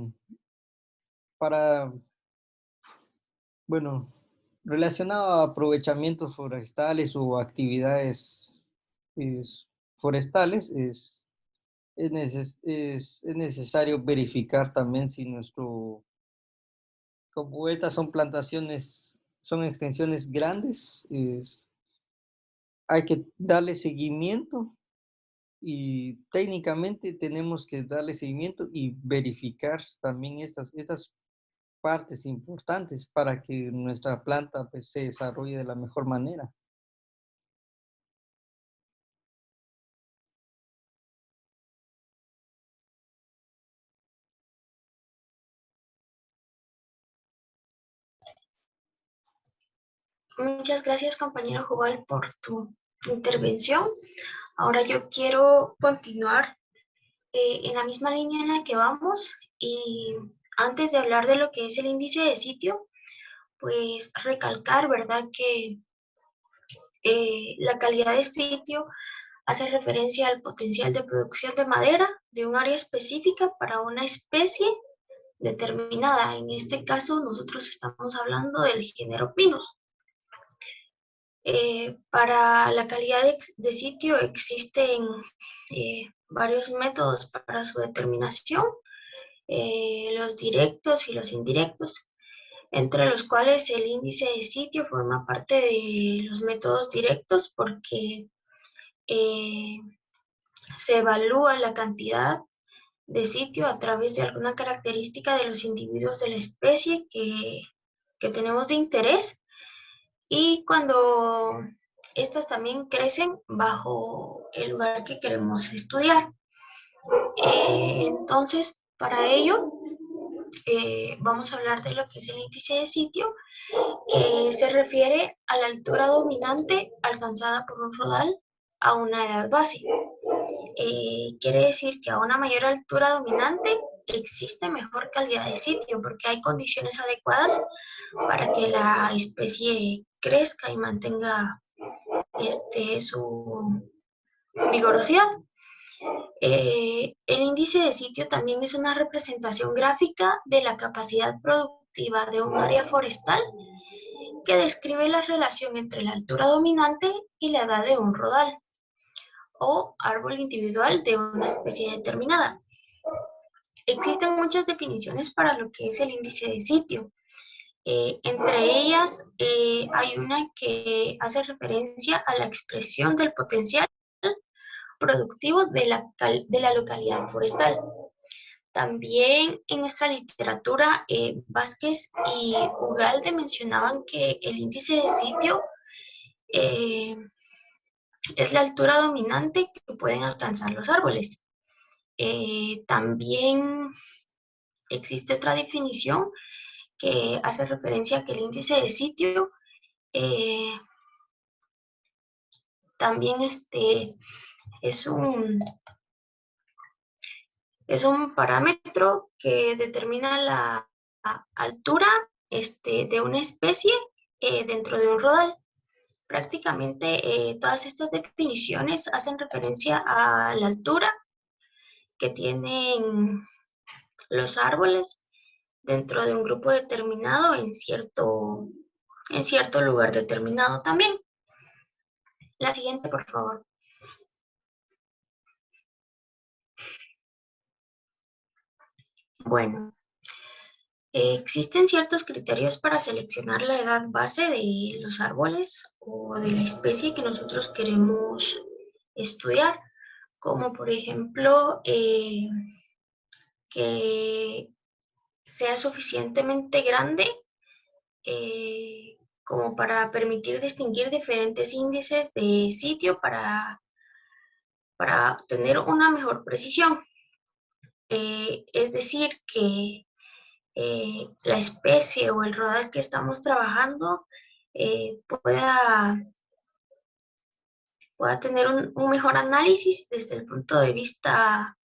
para, bueno, relacionado a aprovechamientos forestales o actividades forestales, es necesario verificar también si como estas son plantaciones, son extensiones grandes, hay que darle seguimiento y técnicamente tenemos que darle seguimiento y verificar también estas partes importantes para que nuestra planta pues, se desarrolle de la mejor manera. Muchas gracias, compañero Jubal, por tu intervención. Ahora yo quiero continuar en la misma línea en la que vamos y antes de hablar de lo que es el índice de sitio, pues recalcar, ¿verdad?, que la calidad de sitio hace referencia al potencial de producción de madera de un área específica para una especie determinada. En este caso, nosotros estamos hablando del género Pinus. Para la calidad de sitio existen varios métodos para su determinación, los directos y los indirectos, entre los cuales el índice de sitio forma parte de los métodos directos porque se evalúa la cantidad de sitio a través de alguna característica de los individuos de la especie que tenemos de interés y cuando estas también crecen bajo el lugar que queremos estudiar. Entonces, para ello, vamos a hablar de lo que es el índice de sitio, que se refiere a la altura dominante alcanzada por un rodal a una edad base. Quiere decir que a una mayor altura dominante existe mejor calidad de sitio porque hay condiciones adecuadas para que la especie crezca y mantenga su vigorosidad. El índice de sitio también es una representación gráfica de la capacidad productiva de un área forestal que describe la relación entre la altura dominante y la edad de un rodal o árbol individual de una especie determinada. Existen muchas definiciones para lo que es el índice de sitio. Entre ellas hay una que hace referencia a la expresión del potencial productivo de la localidad forestal. También en nuestra literatura, Vázquez y Ugalde mencionaban que el índice de sitio es la altura dominante que pueden alcanzar los árboles. También existe otra definición que hace referencia a que el índice de sitio también es un parámetro que determina la altura de una especie dentro de un rodal. Prácticamente todas estas definiciones hacen referencia a la altura que tienen los árboles dentro de un grupo determinado en cierto lugar determinado también. La siguiente, por favor. Bueno, existen ciertos criterios para seleccionar la edad base de los árboles o de la especie que nosotros queremos estudiar, como por ejemplo que sea suficientemente grande como para permitir distinguir diferentes índices de sitio para tener una mejor precisión. Es decir, que la especie o el rodal que estamos trabajando pueda tener un mejor análisis desde el punto de vista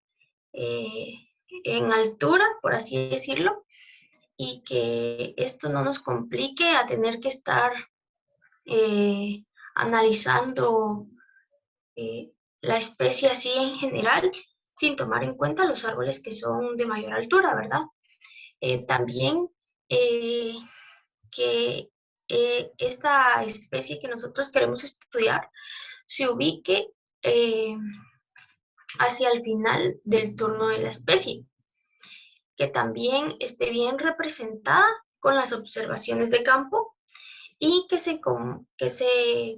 en altura, por así decirlo, y que esto no nos complique a tener que estar analizando la especie así en general, sin tomar en cuenta los árboles que son de mayor altura, ¿verdad? También que esta especie que nosotros queremos estudiar se ubique hacia el final del turno de la especie, que también esté bien representada con las observaciones de campo y que se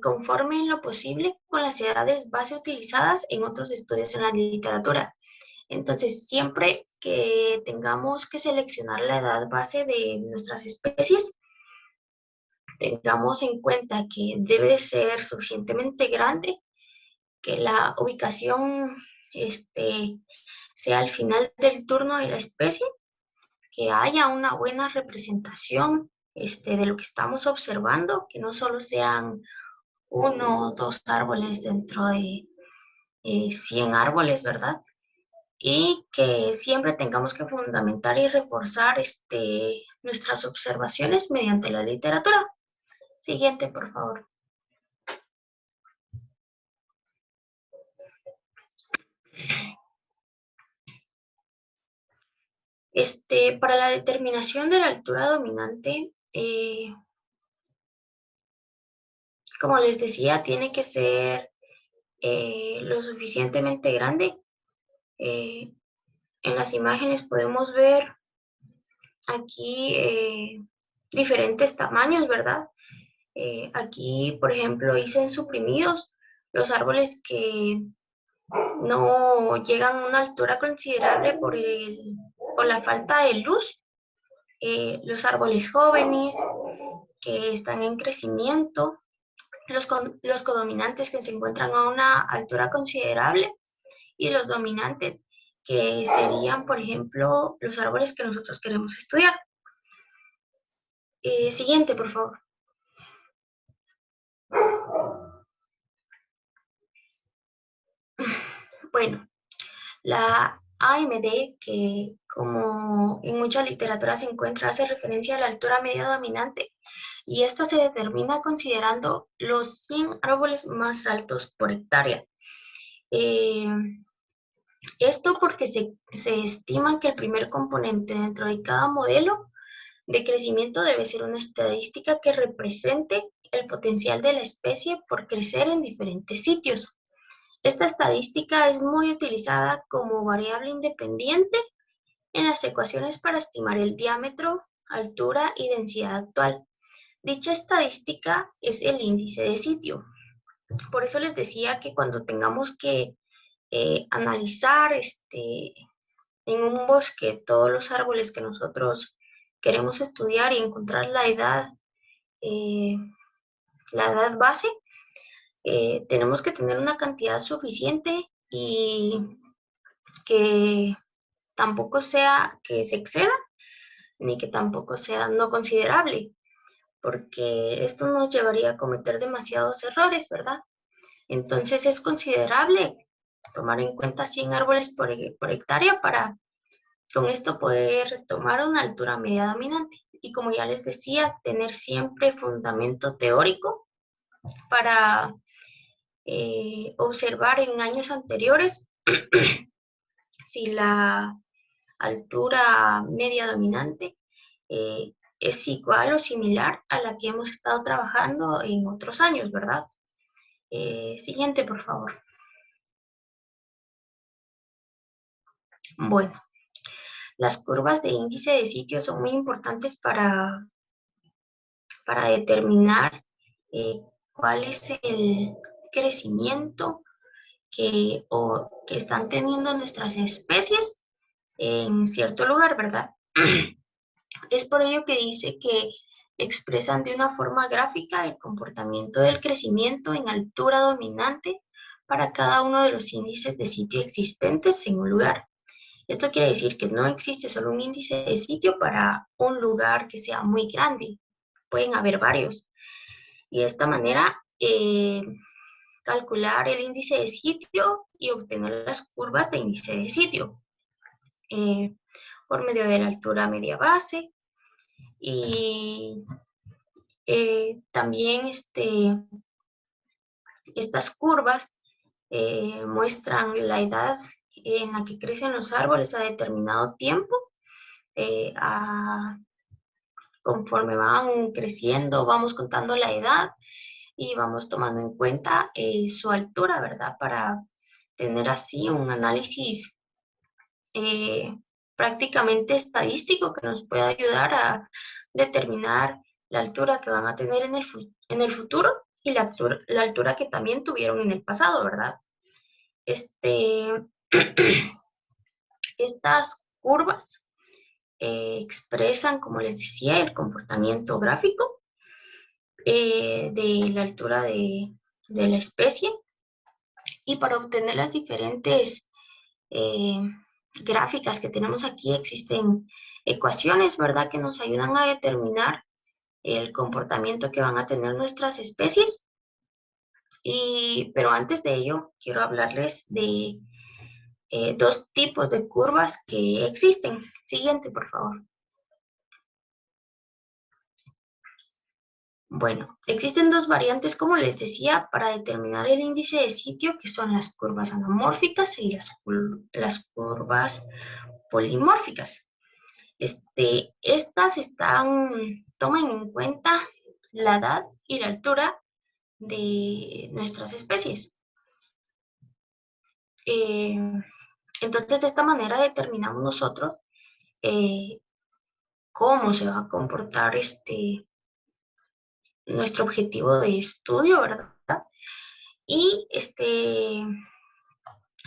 conforme en lo posible con las edades base utilizadas en otros estudios en la literatura. Entonces, siempre que tengamos que seleccionar la edad base de nuestras especies, tengamos en cuenta que debe ser suficientemente grande, que la ubicación sea al final del turno de la especie, que haya una buena representación de lo que estamos observando, que no solo sean 1 o 2 árboles dentro de 100 árboles, ¿verdad? Y que siempre tengamos que fundamentar y reforzar nuestras observaciones mediante la literatura. Siguiente, por favor. Para la determinación de la altura dominante, como les decía, tiene que ser lo suficientemente grande. En las imágenes podemos ver aquí diferentes tamaños, ¿verdad? Aquí, por ejemplo, dicen suprimidos los árboles que no llegan a una altura considerable por la falta de luz. Los árboles jóvenes que están en crecimiento, los codominantes que se encuentran a una altura considerable y los dominantes que serían, por ejemplo, los árboles que nosotros queremos estudiar. Siguiente, por favor. Bueno, la AMD, que como en mucha literatura se encuentra, hace referencia a la altura media dominante, y esta se determina considerando los 100 árboles más altos por hectárea. Esto porque se estima que el primer componente dentro de cada modelo de crecimiento debe ser una estadística que represente el potencial de la especie por crecer en diferentes sitios. Esta estadística es muy utilizada como variable independiente en las ecuaciones para estimar el diámetro, altura y densidad actual. Dicha estadística es el índice de sitio. Por eso les decía que cuando tengamos que analizar en un bosque todos los árboles que nosotros queremos estudiar y encontrar la edad base, tenemos que tener una cantidad suficiente y que tampoco sea que se exceda, ni que tampoco sea no considerable, porque esto nos llevaría a cometer demasiados errores, ¿verdad? Entonces es considerable tomar en cuenta 100 árboles por hectárea para con esto poder tomar una altura media dominante. Y como ya les decía, tener siempre fundamento teórico para observar en años anteriores si la altura media dominante es igual o similar a la que hemos estado trabajando en otros años, ¿verdad? Siguiente, por favor. Bueno, Las curvas de índice de sitio son muy importantes para determinar cuál es el crecimiento que están teniendo nuestras especies en cierto lugar, ¿verdad? Es por ello que dice que expresan de una forma gráfica el comportamiento del crecimiento en altura dominante para cada uno de los índices de sitio existentes en un lugar. Esto quiere decir que no existe solo un índice de sitio para un lugar que sea muy grande. Pueden haber varios. Y de esta manera, calcular el índice de sitio y obtener las curvas de índice de sitio por medio de la altura media base. Y también estas curvas muestran la edad en la que crecen los árboles a determinado tiempo. Conforme van creciendo, vamos contando la edad y vamos tomando en cuenta su altura, ¿verdad? Para tener así un análisis prácticamente estadístico que nos puede ayudar a determinar la altura que van a tener en el futuro y la altura que también tuvieron en el pasado, ¿verdad? Estas curvas expresan, como les decía, el comportamiento gráfico de la altura de la especie, y para obtener las diferentes gráficas que tenemos aquí existen ecuaciones, ¿verdad?, que nos ayudan a determinar el comportamiento que van a tener nuestras especies. Pero antes de ello, quiero hablarles de dos tipos de curvas que existen. Siguiente, por favor. Bueno, existen dos variantes, como les decía, para determinar el índice de sitio, que son las curvas anamórficas y las curvas polimórficas. Estas toman en cuenta la edad y la altura de nuestras especies. Entonces, de esta manera determinamos nosotros cómo se va a comportar nuestro objetivo de estudio, ¿verdad? Y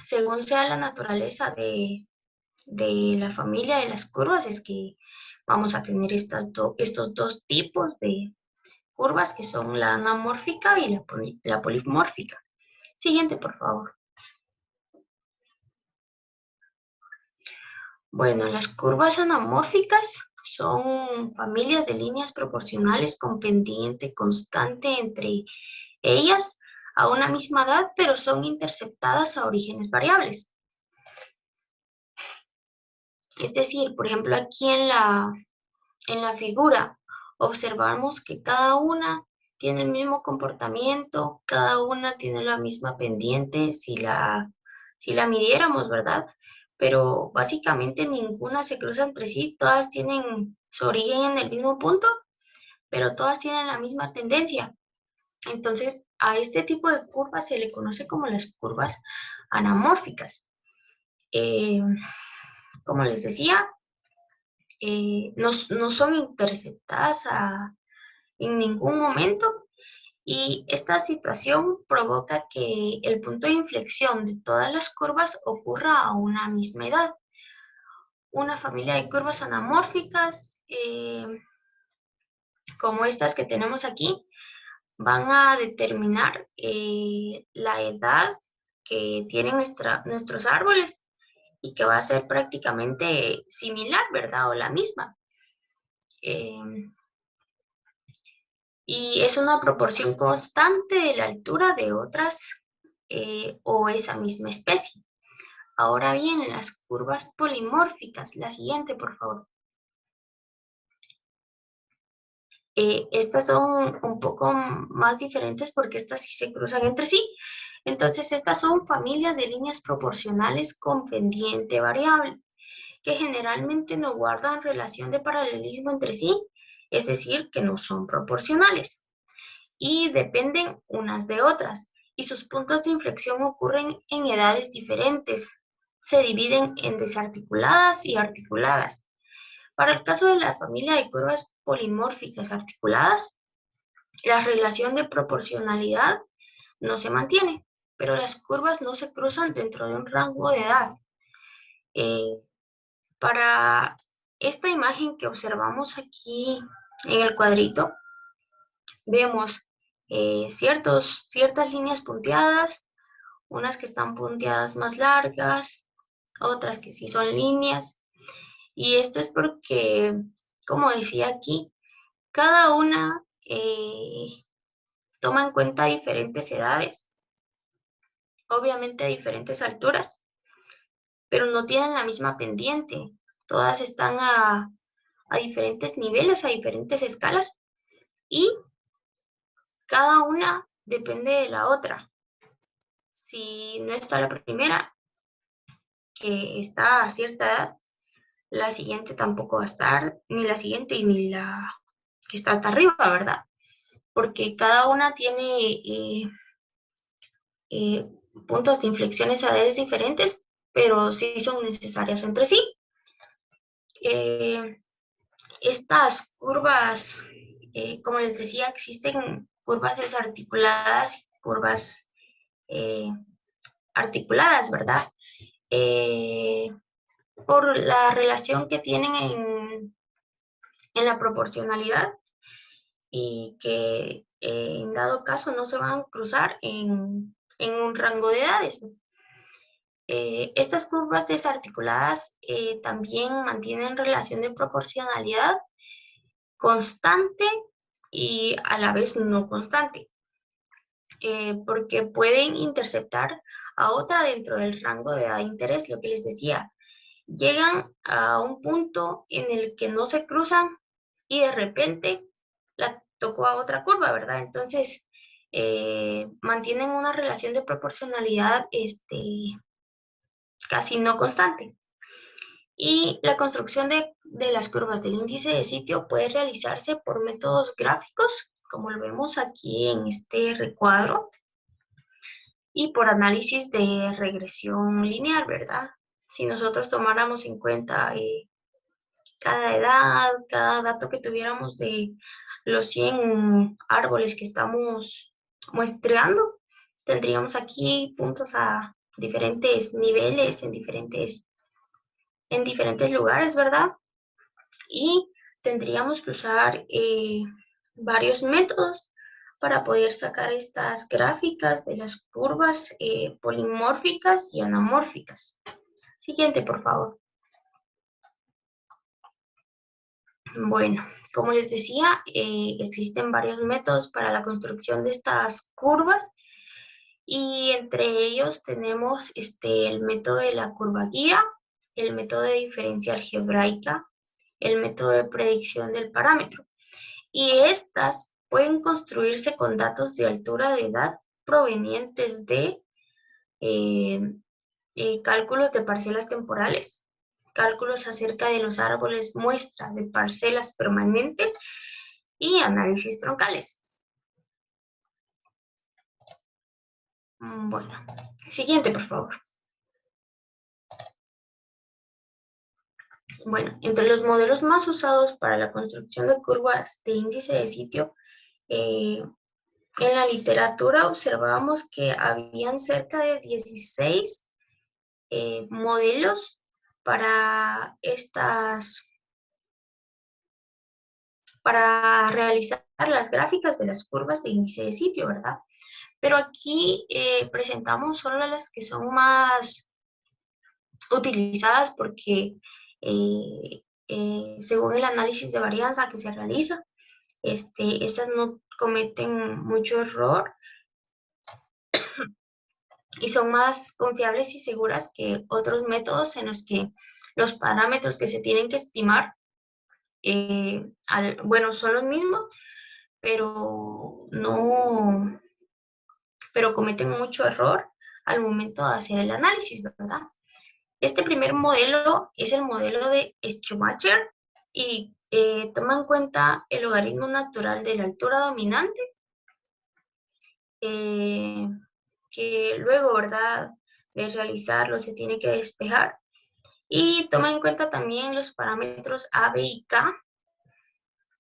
según sea la naturaleza de la familia de las curvas, es que vamos a tener estos dos tipos de curvas, que son la anamórfica y la polimórfica. Siguiente, por favor. Bueno, las curvas anamórficas son familias de líneas proporcionales con pendiente constante entre ellas a una misma edad, pero son interceptadas a orígenes variables. Es decir, por ejemplo, aquí en la figura observamos que cada una tiene el mismo comportamiento, cada una tiene la misma pendiente si la midiéramos, ¿verdad? Pero básicamente ninguna se cruza entre sí, todas tienen su origen en el mismo punto, pero todas tienen la misma tendencia. Entonces, a este tipo de curvas se le conoce como las curvas anamórficas. Como les decía, no son interceptadas en ningún momento, y esta situación provoca que el punto de inflexión de todas las curvas ocurra a una misma edad. Una familia de curvas anamórficas, como estas que tenemos aquí, van a determinar la edad que tienen nuestros árboles, y que va a ser prácticamente similar, ¿verdad? O la misma. Y es una proporción constante de la altura de otras o esa misma especie. Ahora bien, las curvas polimórficas. La siguiente, por favor. Estas son un poco más diferentes porque estas sí se cruzan entre sí. Entonces, estas son familias de líneas proporcionales con pendiente variable, que generalmente no guardan relación de paralelismo entre sí, es decir, que no son proporcionales, y dependen unas de otras, y sus puntos de inflexión ocurren en edades diferentes, se dividen en desarticuladas y articuladas. Para el caso de la familia de curvas polimórficas articuladas, la relación de proporcionalidad no se mantiene, pero las curvas no se cruzan dentro de un rango de edad. Para esta imagen que observamos aquí en el cuadrito, vemos ciertas líneas punteadas, unas que están punteadas más largas, otras que sí son líneas. Y esto es porque, como decía aquí, cada una toma en cuenta diferentes edades, obviamente diferentes alturas, pero no tienen la misma pendiente. Todas están a diferentes niveles, a diferentes escalas, y cada una depende de la otra. Si no está la primera, que está a cierta edad, la siguiente tampoco va a estar, ni la siguiente ni la que está hasta arriba, ¿verdad? Porque cada una tiene puntos de inflexiones a edades diferentes, pero sí son necesarias entre sí. Estas curvas, como les decía, existen curvas desarticuladas y curvas articuladas, ¿verdad? Por la relación que tienen en la proporcionalidad y que en dado caso no se van a cruzar en un rango de edades. Estas curvas desarticuladas también mantienen relación de proporcionalidad constante y a la vez no constante, porque pueden interceptar a otra dentro del rango de edad de interés, lo que les decía. Llegan a un punto en el que no se cruzan y de repente la tocó a otra curva, ¿verdad? Entonces, mantienen una relación de proporcionalidad casi no constante. Y la construcción de las curvas del índice de sitio puede realizarse por métodos gráficos, como lo vemos aquí en este recuadro, y por análisis de regresión lineal, ¿verdad? Si nosotros tomáramos en cuenta cada edad, cada dato que tuviéramos de los 100 árboles que estamos muestreando, tendríamos aquí puntos a diferentes niveles, en diferentes lugares, ¿verdad? Y tendríamos que usar varios métodos para poder sacar estas gráficas de las curvas polimórficas y anamórficas. Siguiente, por favor. Bueno, como les decía, existen varios métodos para la construcción de estas curvas y entre ellos tenemos el método de la curva guía, el método de diferencia algebraica, el método de predicción del parámetro. Y estas pueden construirse con datos de altura de edad provenientes de cálculos de parcelas temporales, cálculos acerca de los árboles muestra de parcelas permanentes y análisis troncales. Bueno, siguiente, por favor. Bueno, entre los modelos más usados para la construcción de curvas de índice de sitio, en la literatura observamos que habían cerca de 16 modelos para realizar las gráficas de las curvas de índice de sitio, ¿verdad? Pero aquí presentamos solo las que son más utilizadas porque según el análisis de varianza que se realiza, esas no cometen mucho error y son más confiables y seguras que otros métodos en los que los parámetros que se tienen que estimar, bueno, son los mismos, pero cometen mucho error al momento de hacer el análisis, ¿verdad? Este primer modelo es el modelo de Schumacher y toma en cuenta el logaritmo natural de la altura dominante, que luego, ¿verdad?, de realizarlo se tiene que despejar. Y toma en cuenta también los parámetros A, B y K,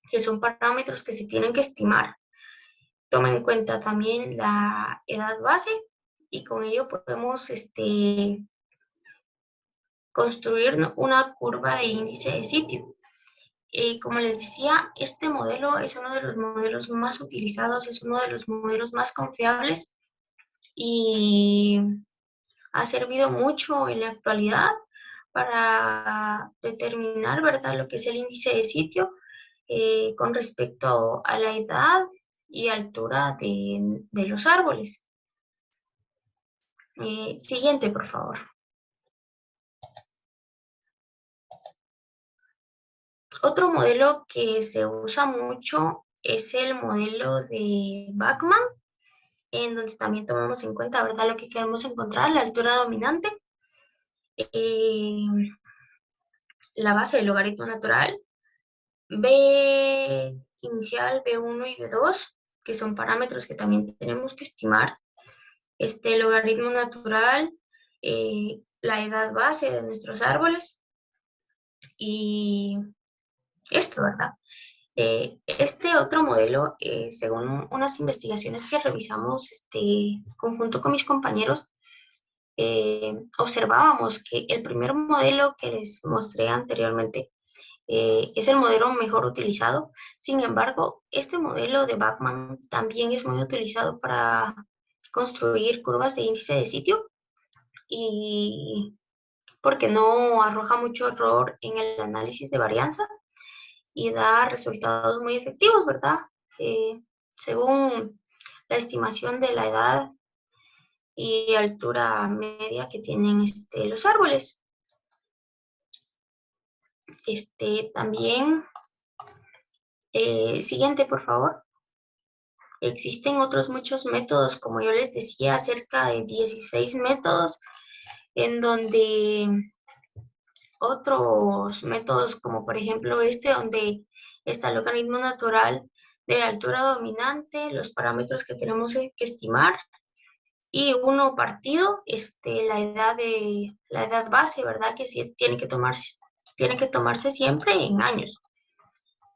que son parámetros que se tienen que estimar. Toma en cuenta también la edad base y con ello podemos construir una curva de índice de sitio. Como les decía, este modelo es uno de los modelos más utilizados, es uno de los modelos más confiables y ha servido mucho en la actualidad para determinar, ¿verdad?, lo que es el índice de sitio con respecto a la edad y altura de los árboles. Siguiente, por favor. Otro modelo que se usa mucho es el modelo de Bachmann, en donde también tomamos en cuenta, ¿verdad?, lo que queremos encontrar, la altura dominante, la base del logaritmo natural, B inicial, B1 y B2, que son parámetros que también tenemos que estimar, logaritmo natural, la edad base de nuestros árboles y esto, ¿verdad? Este otro modelo, según unas investigaciones que revisamos conjunto con mis compañeros, observábamos que el primer modelo que les mostré anteriormente es el modelo mejor utilizado. Sin embargo, este modelo de Bachmann también es muy utilizado para construir curvas de índice de sitio y porque no arroja mucho error en el análisis de varianza y da resultados muy efectivos, ¿verdad? Según la estimación de la edad y altura media que tienen los árboles. También, siguiente, por favor. Existen otros muchos métodos, como yo les decía, cerca de 16 métodos, en donde otros métodos, como por ejemplo donde está el logaritmo natural de la altura dominante, los parámetros que tenemos que estimar, y uno partido, la edad base, ¿verdad? Que sí tiene que tomarse siempre en años.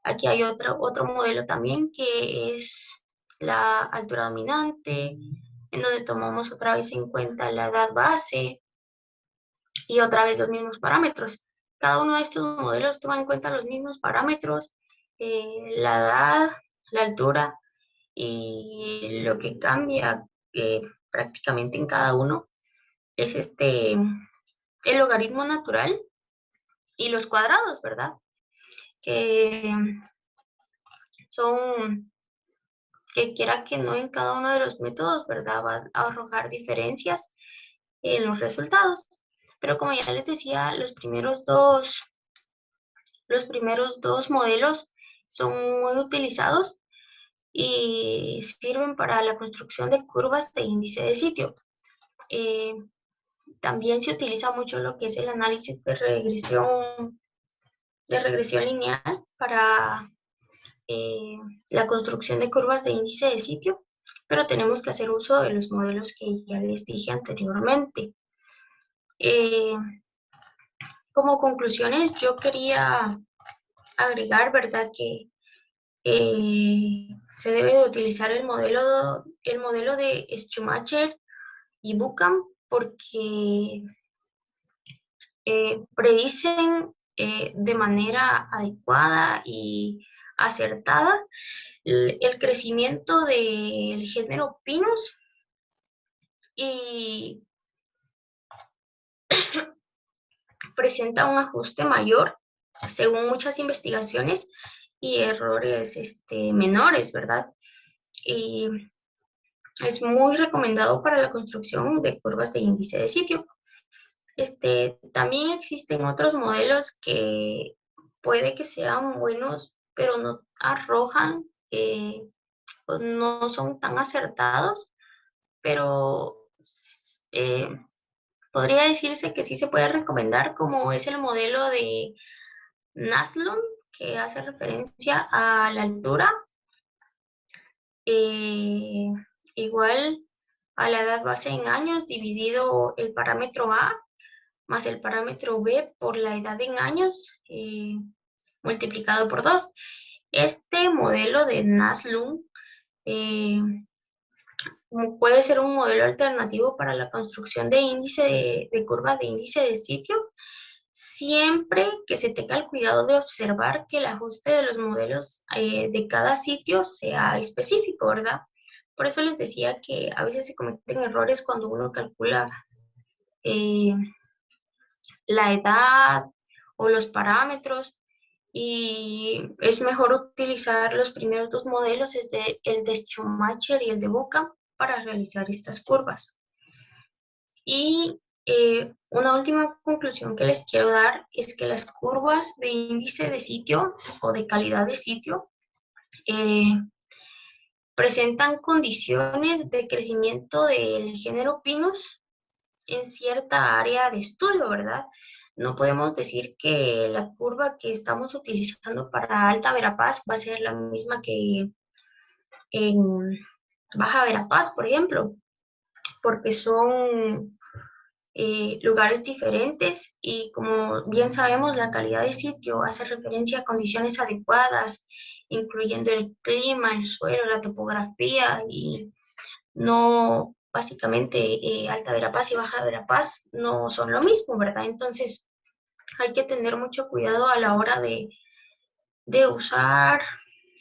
Aquí hay otro modelo también que es la altura dominante, en donde tomamos otra vez en cuenta la edad base y otra vez los mismos parámetros. Cada uno de estos modelos toma en cuenta los mismos parámetros, la edad, la altura, y lo que cambia prácticamente en cada uno es el logaritmo natural y los cuadrados, ¿verdad? Que son, que quiera que no, en cada uno de los métodos, ¿verdad?, va a arrojar diferencias en los resultados. Pero como ya les decía, los primeros dos modelos son muy utilizados y sirven para la construcción de curvas de índice de sitio. También se utiliza mucho lo que es el análisis de regresión lineal para la construcción de curvas de índice de sitio, pero tenemos que hacer uso de los modelos que ya les dije anteriormente. Como conclusiones, yo quería agregar, ¿verdad?, que se debe de utilizar el modelo de Schumacher y Buchan porque predicen de manera adecuada y acertada el crecimiento del género Pinus y presenta un ajuste mayor según muchas investigaciones y errores menores, ¿verdad? Y es muy recomendado para la construcción de curvas de índice de sitio. También existen otros modelos que puede que sean buenos, pero no arrojan, no son tan acertados, pero podría decirse que sí se puede recomendar, como es el modelo de Naslund, que hace referencia a la altura. Igual a la edad base en años dividido el parámetro A más el parámetro B por la edad en años multiplicado por 2. Este modelo de Nass-Lund puede ser un modelo alternativo para la construcción de índice de curva de índice de sitio, siempre que se tenga el cuidado de observar que el ajuste de los modelos de cada sitio sea específico, ¿verdad? Por eso les decía que a veces se cometen errores cuando uno calcula la edad o los parámetros, y es mejor utilizar los primeros dos modelos, el de Schumacher y el de Boca, para realizar estas curvas. Y una última conclusión que les quiero dar es que las curvas de índice de sitio o de calidad de sitio presentan condiciones de crecimiento del género Pinus en cierta área de estudio, ¿verdad? No podemos decir que la curva que estamos utilizando para Alta Verapaz va a ser la misma que en Baja Verapaz, por ejemplo, porque son lugares diferentes, y como bien sabemos, la calidad de sitio hace referencia a condiciones adecuadas, incluyendo el clima, el suelo, la topografía, y no, básicamente, Alta Verapaz y Baja Verapaz no son lo mismo, ¿verdad? Entonces, hay que tener mucho cuidado a la hora de usar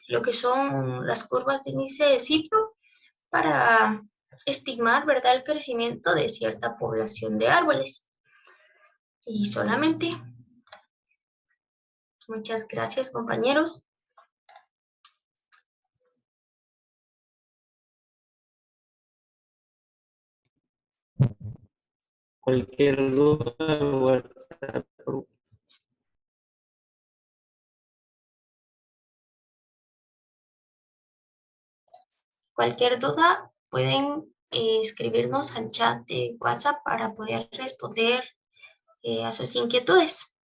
lo que son las curvas de índice de sitio para estimar, ¿verdad?, el crecimiento de cierta población de árboles. Y solamente. Muchas gracias, compañeros. Cualquier duda, WhatsApp. Cualquier duda pueden escribirnos al chat de WhatsApp para poder responder a sus inquietudes.